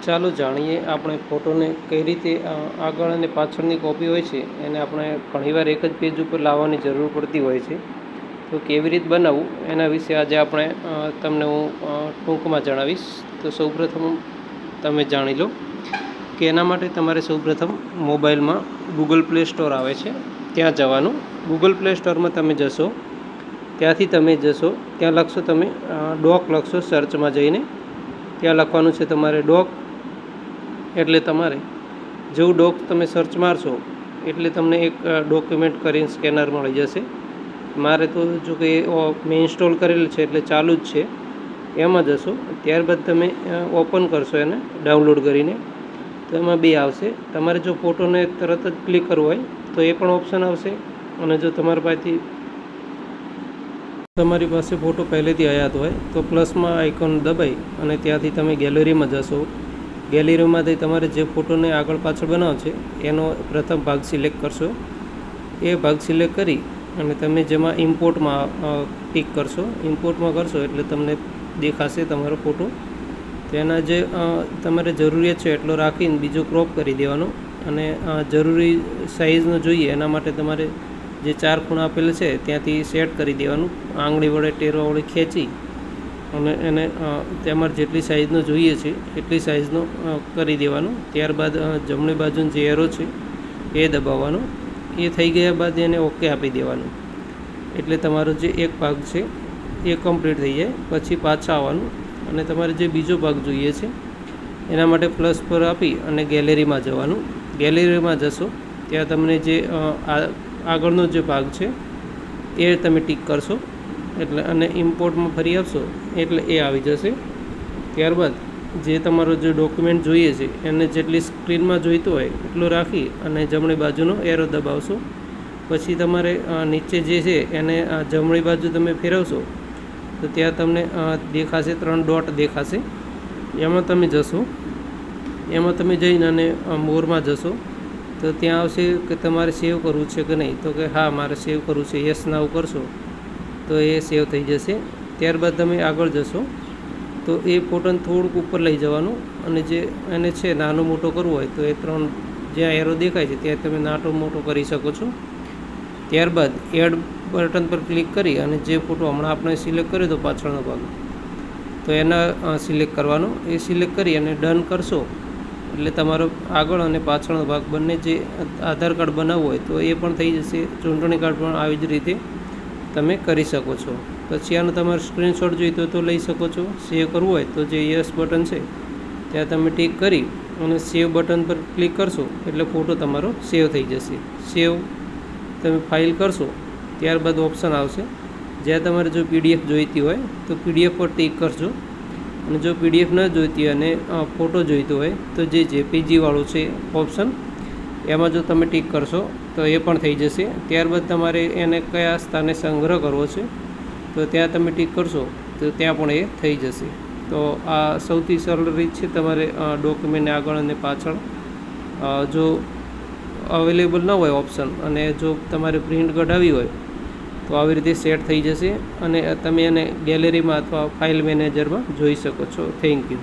ચાલો જાણીએ આપણે ફોટોને કઈ રીતે આગળ અને પાછળની કોપી હોય છે એને આપણે ઘણીવાર એક જ પેજ ઉપર લાવવાની જરૂર પડતી હોય છે. તો કેવી રીતે બનાવવું એના વિશે આજે આપણે તમને હું ટૂંકમાં જણાવીશ. તો સૌપ્રથમ તમે જાણી લો કે એના માટે તમારે સૌપ્રથમ મોબાઈલમાં ગૂગલ પ્લે સ્ટોર આવે છે ત્યાં જવાનું. ગૂગલ પ્લે સ્ટોરમાં તમે જશો, ત્યાંથી તમે જશો, ત્યાં લખશો તમે ડોક લખશો સર્ચમાં જઈને. ત્યાં લખવાનું છે તમારે ડોક. એટલે તમારે જેવું ડોક તમે સર્ચ મારશો એટલે તમને એક ડોક્યુમેન્ટ કરીને સ્કેનર મળી જશે. મારે તો જો કે મેં ઇન્સ્ટોલ કરેલું છે એટલે ચાલુ જ છે. એમાં જશો, ત્યારબાદ તમે ઓપન કરશો એને ડાઉનલોડ કરીને. તો એમાં બે આવશે. તમારે જો ફોટોને તરત જ ક્લિક કરવો હોય તો એ પણ ઓપ્શન આવશે. અને જો તમારી પાસે ફોટો પહેલેથી હયાત હોય તો પ્લસમાં આઇકોન દબાઈ અને ત્યાંથી તમે ગેલેરીમાં જશો. ગેલેરીમાંથી તમારે જે ફોટોને આગળ પાછળ બનાવો છે એનો પ્રથમ ભાગ સિલેક્ટ કરશો. એ ભાગ સિલેક્ટ કરી અને તમે જેમાં ઇમ્પોર્ટમાં ટિક કરશો. ઇમ્પોર્ટમાં કરશો એટલે તમને દેખાશે તમારો ફોટો. તેના જે તમારે જરૂરિયાત છે એટલો રાખીને બીજો ક્રોપ કરી દેવાનો. અને જરૂરી સાઇઝનો જોઈએ એના માટે તમારે જે 4 ખૂણા આપેલ છે ત્યાંથી સેટ કરી દેવાનું. આંગળી વડે ટેરવા વડે ખેંચી અને એને તમારે જેટલી સાઇઝનો જોઈએ છે એટલી સાઇઝનો કરી દેવાનું. ત્યારબાદ જમણી બાજુનો જે એરો છે એ દબાવવાનો. એ થઈ ગયા બાદ એને ઓકે આપી દેવાનું. એટલે તમારો જે એક ભાગ છે એ કમ્પ્લીટ થઈ જાય. પછી પાછા આવવાનું અને તમારે જે બીજો ભાગ જોઈએ છે એના માટે પ્લસ પર આપી અને ગેલેરીમાં જવાનું. ગેલેરીમાં જશો ત્યાં તમને જે આગળનો જે ભાગ છે એ તમે ટિક કરશો એટલે અને ઇમ્પોર્ટમાં ફરી આવશો એટલે એ આવી જશે. ત્યારબાદ જે તમારો જે ડોક્યુમેન્ટ જોઈએ છે એને જેટલી સ્ક્રીનમાં જોઈતું હોય એટલું રાખી અને જમણી બાજુનો એરો દબાવશો. પછી તમારે નીચે જે છે એને જમણી બાજુ તમે ફેરવશો તો ત્યાં તમને દેખાશે 3 ડોટ દેખાશે. એમાં તમે જશો. એમાં તમે જઈને અને મોરમાં જશો તો ત્યાં આવશે કે તમારે સેવ કરવું છે કે નહીં. તો કે હા મારે સેવ કરવું છે, યસ નાવ કરશો તો એ સેવ થઈ જશે. ત્યારબાદ તમે આગળ જશો તો એ ફોટોને થોડુંક ઉપર લઈ જવાનું અને જે એને છે નાનો મોટો કરવો હોય તો એ 3 જ્યાં એરો દેખાય છે ત્યાં તમે નાનો મોટો કરી શકો છો. ત્યારબાદ એડ બટન પર ક્લિક કરી અને જે ફોટો હમણાં આપણે સિલેક્ટ કર્યો હતો પાછળનો ભાગ તો એના સિલેક્ટ કરવાનો. એ સિલેક્ટ કરી અને ડન કરશો એટલે તમારો આગળ અને પાછળનો ભાગ બંને જે આધાર કાર્ડ બનાવવું હોય તો એ પણ થઈ જશે. ચૂંટણી કાર્ડ પણ આવી જ રીતે તમે કરી શકો છો. પછી આનો તમારે સ્ક્રીનશોટ જોઈતો તો લઈ શકો છો. સેવ કરવું હોય તો જે યસ બટન છે ત્યાં તમે ટિક કરી અને સેવ બટન પર ક્લિક કરશો એટલે ફોટો તમારો સેવ થઈ જશે. સેવ તમે ફાઇલ કરશો ત્યારબાદ ઓપ્શન આવશે. જ્યાં તમારે જો PDF જોઈતી હોય તો PDF પર ટિક કરજો. અને જો PDF ન જોઈતી હોય અને ફોટો જોઈતો હોય તો જે JPG વાળું છે ઓપ્શન એમાં જો તમે ટિક કરશો તો એ પણ થઈ જશે. ત્યારબાદ તમારે એને કયા સ્થાને સંગ્રહ કરવો છે તો ત્યાં તમે ટિક કરશો તો ત્યાં પણ એ થઈ જશે. તો આ સૌથી સરળ રીત છે તમારે ડોક્યુમેન્ટને આગળ અને પાછળ જો અવેલેબલ ન હોય ઓપ્શન અને જો તમારે પ્રિન્ટ કઢાવી હોય તો આવી રીતે સેટ થઈ જશે અને તમે એને ગેલેરીમાં અથવા ફાઇલ મેનેજરમાં જોઈ શકો છો. Thank you.